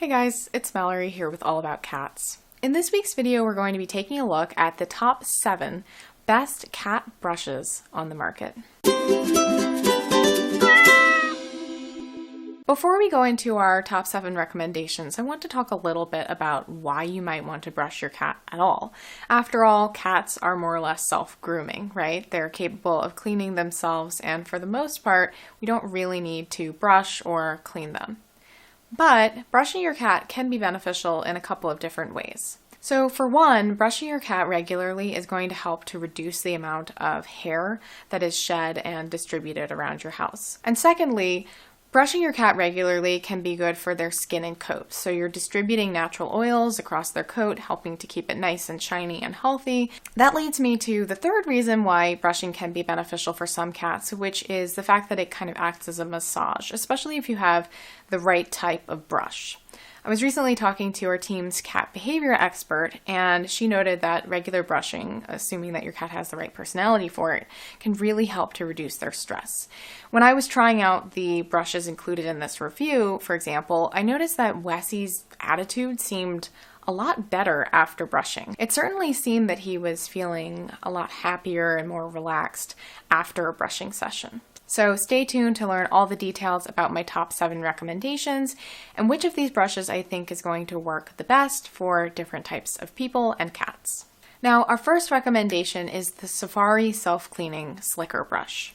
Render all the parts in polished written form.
Hey guys, it's Mallory here with All About Cats. In this week's video, we're going to be taking a look at the top 7 best cat brushes on the market. Before we go into our top 7 recommendations, I want to talk a little bit about why you might want to brush your cat at all. After all, cats are more or less self-grooming, right? They're capable of cleaning themselves, and for the most part, we don't really need to brush or clean them. But brushing your cat can be beneficial in a couple of different ways. So for one, brushing your cat regularly is going to help to reduce the amount of hair that is shed and distributed around your house. And secondly, brushing your cat regularly can be good for their skin and coat. So you're distributing natural oils across their coat, helping to keep it nice and shiny and healthy. That leads me to the third reason why brushing can be beneficial for some cats, which is the fact that it kind of acts as a massage, especially if you have the right type of brush. I was recently talking to our team's cat behavior expert, and she noted that regular brushing, assuming that your cat has the right personality for it, can really help to reduce their stress. When I was trying out the brushes included in this review, for example, I noticed that Wessie's attitude seemed a lot better after brushing. It certainly seemed that he was feeling a lot happier and more relaxed after a brushing session. So stay tuned to learn all the details about my top 7 recommendations and which of these brushes I think is going to work the best for different types of people and cats. Now, our first recommendation is the Safari Self-Cleaning Slicker Brush.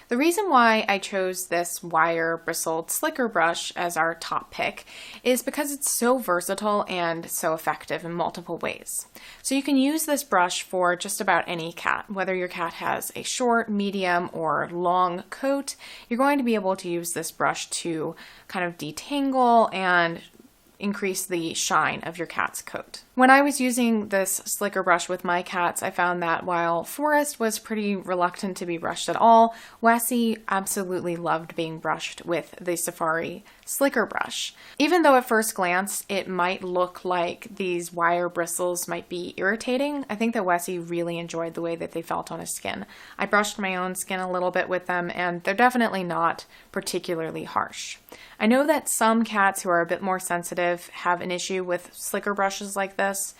The reason why I chose this wire bristled slicker brush as our top pick is because it's so versatile and so effective in multiple ways. So you can use this brush for just about any cat. Whether your cat has a short, medium, or long coat, you're going to be able to use this brush to kind of detangle and increase the shine of your cat's coat. When I was using this slicker brush with my cats, I found that while Forrest was pretty reluctant to be brushed at all, Wessie absolutely loved being brushed with the Safari slicker brush. Even though at first glance it might look like these wire bristles might be irritating, I think that Wessie really enjoyed the way that they felt on his skin. I brushed my own skin a little bit with them, and they're definitely not particularly harsh. I know that some cats who are a bit more sensitive have an issue with slicker brushes like this,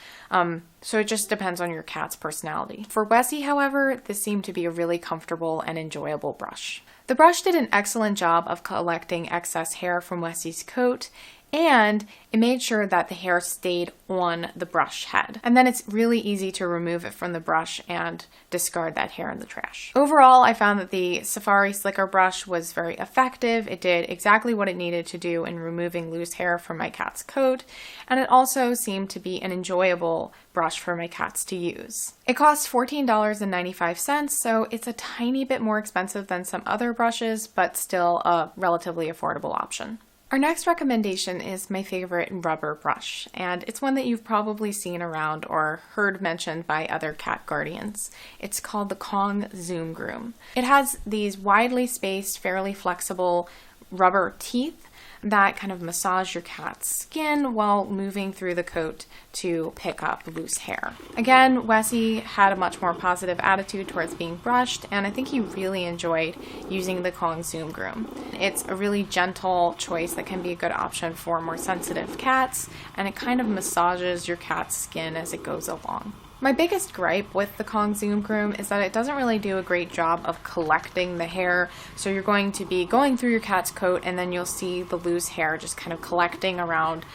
so it just depends on your cat's personality. For Wessie, however, this seemed to be a really comfortable and enjoyable brush. The brush did an excellent job of collecting excess hair from Wessie's coat, and it made sure that the hair stayed on the brush head. And then it's really easy to remove it from the brush and discard that hair in the trash. Overall, I found that the Safari Slicker Brush was very effective. It did exactly what it needed to do in removing loose hair from my cat's coat, and it also seemed to be an enjoyable brush for my cats to use. It costs $14.95, so it's a tiny bit more expensive than some other brushes, but still a relatively affordable option. Our next recommendation is my favorite rubber brush, and it's one that you've probably seen around or heard mentioned by other cat guardians. It's called the Kong Zoom Groom. It has these widely spaced, fairly flexible rubber teeth that kind of massage your cat's skin while moving through the coat to pick up loose hair. Again, Wessie had a much more positive attitude towards being brushed, and I think he really enjoyed using the Kong Zoom Groom. It's a really gentle choice that can be a good option for more sensitive cats, and it kind of massages your cat's skin as it goes along. My biggest gripe with the Kong Zoom Groom is that it doesn't really do a great job of collecting the hair. So you're going to be going through your cat's coat, and then you'll see the loose hair just kind of collecting around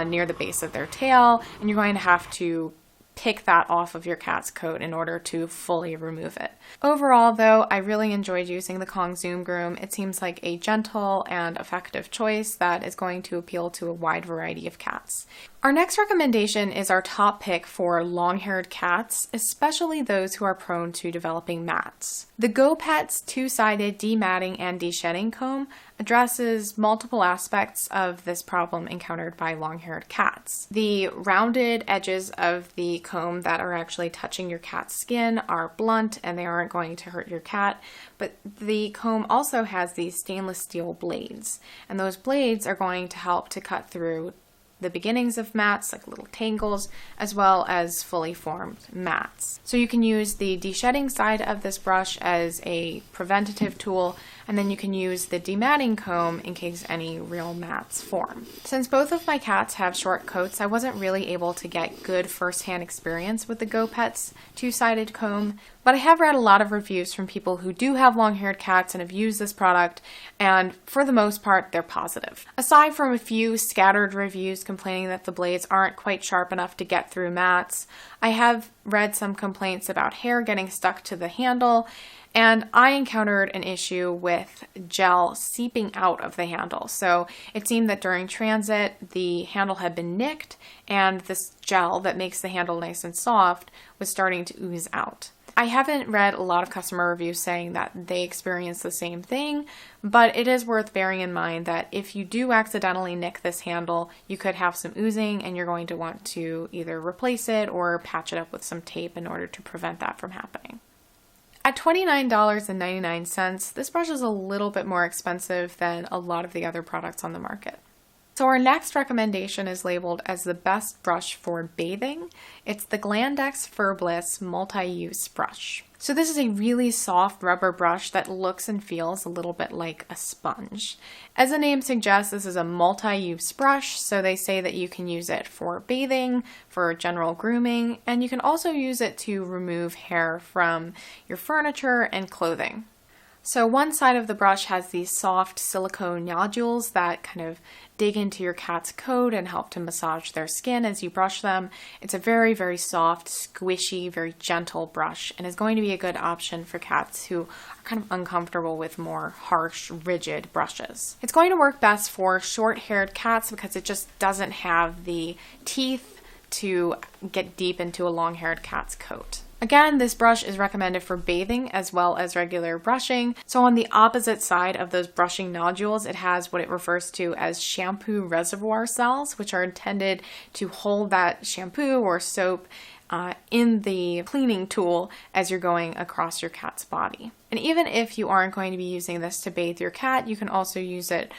near the base of their tail, and you're going to have to pick that off of your cat's coat in order to fully remove it. Overall, though, I really enjoyed using the Kong Zoom Groom. It seems like a gentle and effective choice that is going to appeal to a wide variety of cats. Our next recommendation is our top pick for long-haired cats, especially those who are prone to developing mats. The Gopets two-sided dematting and deshedding comb addresses multiple aspects of this problem encountered by long-haired cats. The rounded edges of the comb that are actually touching your cat's skin are blunt and they aren't going to hurt your cat, but the comb also has these stainless steel blades, and those blades are going to help to cut through the beginnings of mats, like little tangles, as well as fully formed mats. So you can use the deshedding side of this brush as a preventative tool, and then you can use the dematting comb in case any real mats form. Since both of my cats have short coats, I wasn't really able to get good first-hand experience with the Gopets two-sided comb, but I have read a lot of reviews from people who do have long-haired cats and have used this product, and for the most part, they're positive. Aside from a few scattered reviews complaining that the blades aren't quite sharp enough to get through mats, I have read some complaints about hair getting stuck to the handle, and I encountered an issue with gel seeping out of the handle. So it seemed that during transit, the handle had been nicked, and this gel that makes the handle nice and soft was starting to ooze out. I haven't read a lot of customer reviews saying that they experience the same thing, but it is worth bearing in mind that if you do accidentally nick this handle, you could have some oozing and you're going to want to either replace it or patch it up with some tape in order to prevent that from happening. At $29.99, this brush is a little bit more expensive than a lot of the other products on the market. So our next recommendation is labeled as the best brush for bathing. It's the Glandex Furbliss multi-use brush. So this is a really soft rubber brush that looks and feels a little bit like a sponge. As the name suggests, this is a multi-use brush, so they say that you can use it for bathing, for general grooming, and you can also use it to remove hair from your furniture and clothing. So one side of the brush has these soft silicone nodules that kind of dig into your cat's coat and help to massage their skin as you brush them. It's a very, very soft, squishy, very gentle brush, and is going to be a good option for cats who are kind of uncomfortable with more harsh, rigid brushes. It's going to work best for short-haired cats because it just doesn't have the teeth to get deep into a long-haired cat's coat. Again, this brush is recommended for bathing as well as regular brushing. So on the opposite side of those brushing nodules, it has what it refers to as shampoo reservoir cells, which are intended to hold that shampoo or soap in the cleaning tool as you're going across your cat's body. And even if you aren't going to be using this to bathe your cat, you can also use it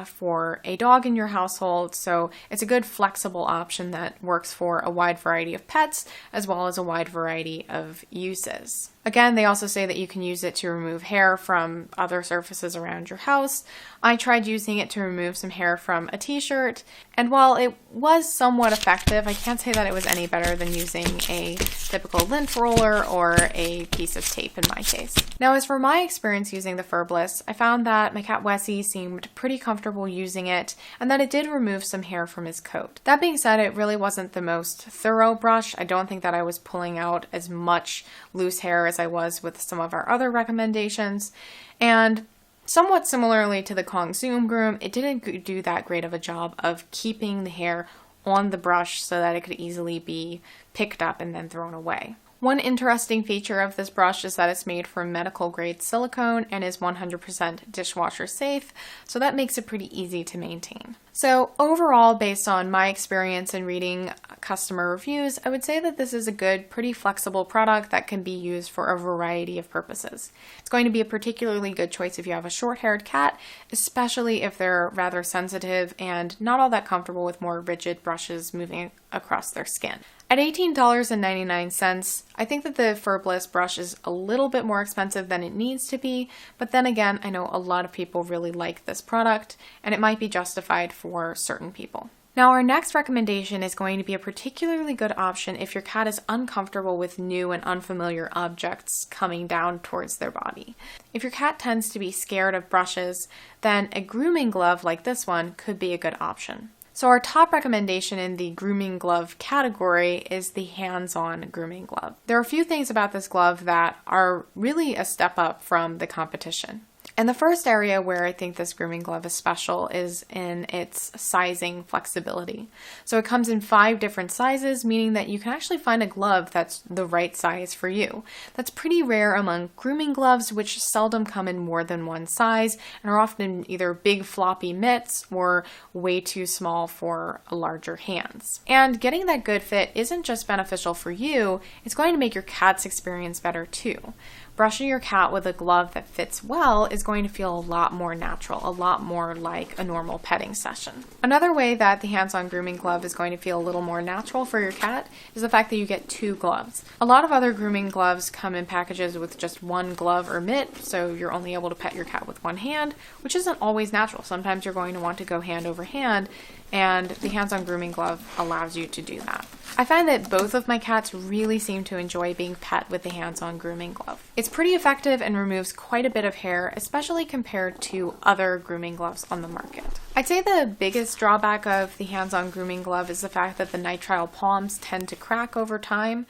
for a dog in your household. So it's a good flexible option that works for a wide variety of pets as well as a wide variety of uses. Again, they also say that you can use it to remove hair from other surfaces around your house. I tried using it to remove some hair from a t-shirt, and while it was somewhat effective, I can't say that it was any better than using a typical lint roller or a piece of tape in my case. Now, as for my experience using the Furbliss, I found that my cat Wessie seemed pretty comfortable using it and that it did remove some hair from his coat. That being said, it really wasn't the most thorough brush. I don't think that I was pulling out as much loose hair as I was with some of our other recommendations, and somewhat similarly to the Kong Zoom Groom, it didn't do that great of a job of keeping the hair on the brush so that it could easily be picked up and then thrown away. One interesting feature of this brush is that it's made from medical grade silicone and is 100% dishwasher safe, so that makes it pretty easy to maintain. So overall, based on my experience in reading customer reviews, I would say that this is a good, pretty flexible product that can be used for a variety of purposes. It's going to be a particularly good choice if you have a short-haired cat, especially if they're rather sensitive and not all that comfortable with more rigid brushes moving across their skin. At $18.99, I think that the Furbliss brush is a little bit more expensive than it needs to be, but then again, I know a lot of people really like this product, and it might be justified for certain people. Now, our next recommendation is going to be a particularly good option if your cat is uncomfortable with new and unfamiliar objects coming down towards their body. If your cat tends to be scared of brushes, then a grooming glove like this one could be a good option. So our top recommendation in the grooming glove category is the HandsOn grooming glove. There are a few things about this glove that are really a step up from the competition. And the first area where I think this grooming glove is special is in its sizing flexibility. So it comes in 5 different sizes, meaning that you can actually find a glove that's the right size for you. That's pretty rare among grooming gloves, which seldom come in more than one size and are often either big floppy mitts or way too small for larger hands. And getting that good fit isn't just beneficial for you, it's going to make your cat's experience better too. brushing your cat with a glove that fits well is going to feel a lot more natural, a lot more like a normal petting session. Another way that the HandsOn grooming glove is going to feel a little more natural for your cat is the fact that you get 2 gloves. A lot of other grooming gloves come in packages with just 1 glove or mitt, so you're only able to pet your cat with 1 hand, which isn't always natural. Sometimes you're going to want to go hand over hand, and the HandsOn grooming glove allows you to do that. I find that both of my cats really seem to enjoy being pet with the HandsOn grooming glove. It's pretty effective and removes quite a bit of hair, especially compared to other grooming gloves on the market. I'd say the biggest drawback of the HandsOn grooming glove is the fact that the nitrile palms tend to crack over time.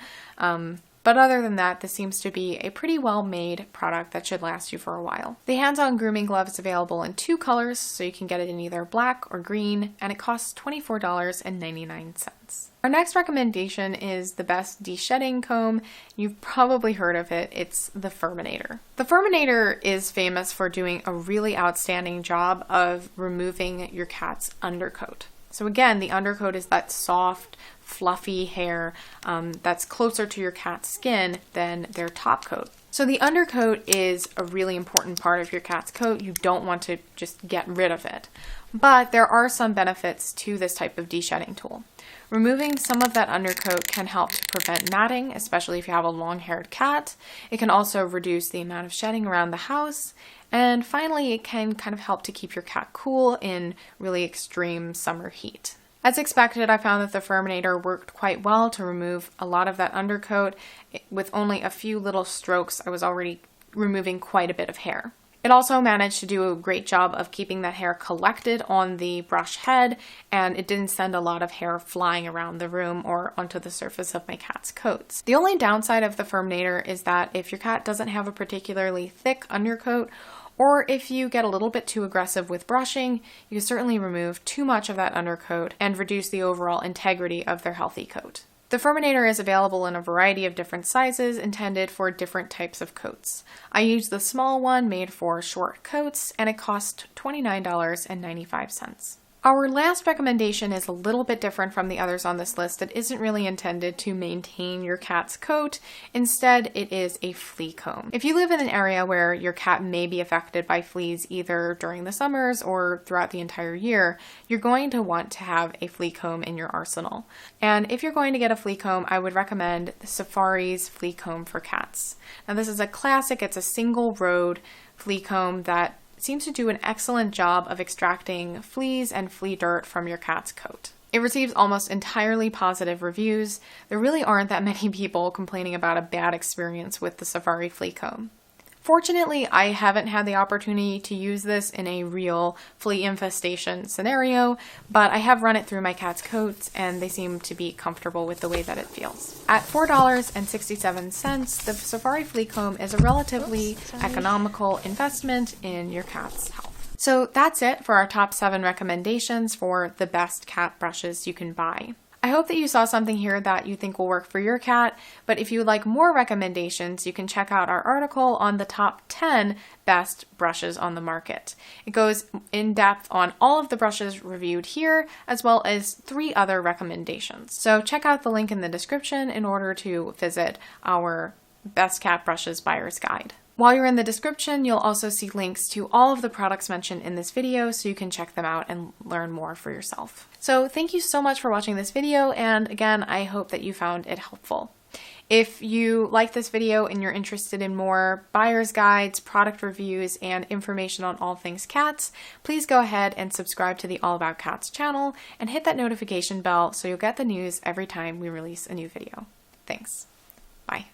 But other than that, this seems to be a pretty well-made product that should last you for a while. The HandsOn grooming glove is available in 2 colors, so you can get it in either black or green, and it costs $24.99. Our next recommendation is the best deshedding comb. You've probably heard of it. It's the FURminator. The FURminator is famous for doing a really outstanding job of removing your cat's undercoat. So again, the undercoat is that soft, fluffy hair that's closer to your cat's skin than their top coat. So the undercoat is a really important part of your cat's coat. You don't want to just get rid of it. But there are some benefits to this type of deshedding tool. Removing some of that undercoat can help to prevent matting, especially if you have a long-haired cat. It can also reduce the amount of shedding around the house. And finally, it can kind of help to keep your cat cool in really extreme summer heat. As expected, I found that the FURminator worked quite well to remove a lot of that undercoat. With only a few little strokes, I was already removing quite a bit of hair. It also managed to do a great job of keeping that hair collected on the brush head, and it didn't send a lot of hair flying around the room or onto the surface of my cat's coats. The only downside of the FURminator is that if your cat doesn't have a particularly thick undercoat, or if you get a little bit too aggressive with brushing, you can certainly remove too much of that undercoat and reduce the overall integrity of their healthy coat. The FURminator is available in a variety of different sizes intended for different types of coats. I use the small one made for short coats, and it cost $29.95. Our last recommendation is a little bit different from the others on this list. It isn't really intended to maintain your cat's coat. Instead, it is a flea comb. If you live in an area where your cat may be affected by fleas either during the summers or throughout the entire year, you're going to want to have a flea comb in your arsenal. And if you're going to get a flea comb, I would recommend the Safari's flea comb for cats. Now this is a classic. It's a single road flea comb that seems to do an excellent job of extracting fleas and flea dirt from your cat's coat. It receives almost entirely positive reviews. There really aren't that many people complaining about a bad experience with the Safari flea comb. Fortunately, I haven't had the opportunity to use this in a real flea infestation scenario, but I have run it through my cat's coats and they seem to be comfortable with the way that it feels. At $4.67, the Safari flea comb is a relatively economical investment in your cat's health. So that's it for our top 7 recommendations for the best cat brushes you can buy. I hope that you saw something here that you think will work for your cat, but if you would like more recommendations, you can check out our article on the top 10 best brushes on the market. It goes in depth on all of the brushes reviewed here, as well as 3 other recommendations. So check out the link in the description in order to visit our Best Cat Brushes Buyer's Guide. While you're in the description, you'll also see links to all of the products mentioned in this video so you can check them out and learn more for yourself. So thank you so much for watching this video, and again, I hope that you found it helpful. If you like this video and you're interested in more buyer's guides, product reviews, and information on all things cats, please go ahead and subscribe to the All About Cats channel and hit that notification bell so you'll get the news every time we release a new video. Thanks. Bye.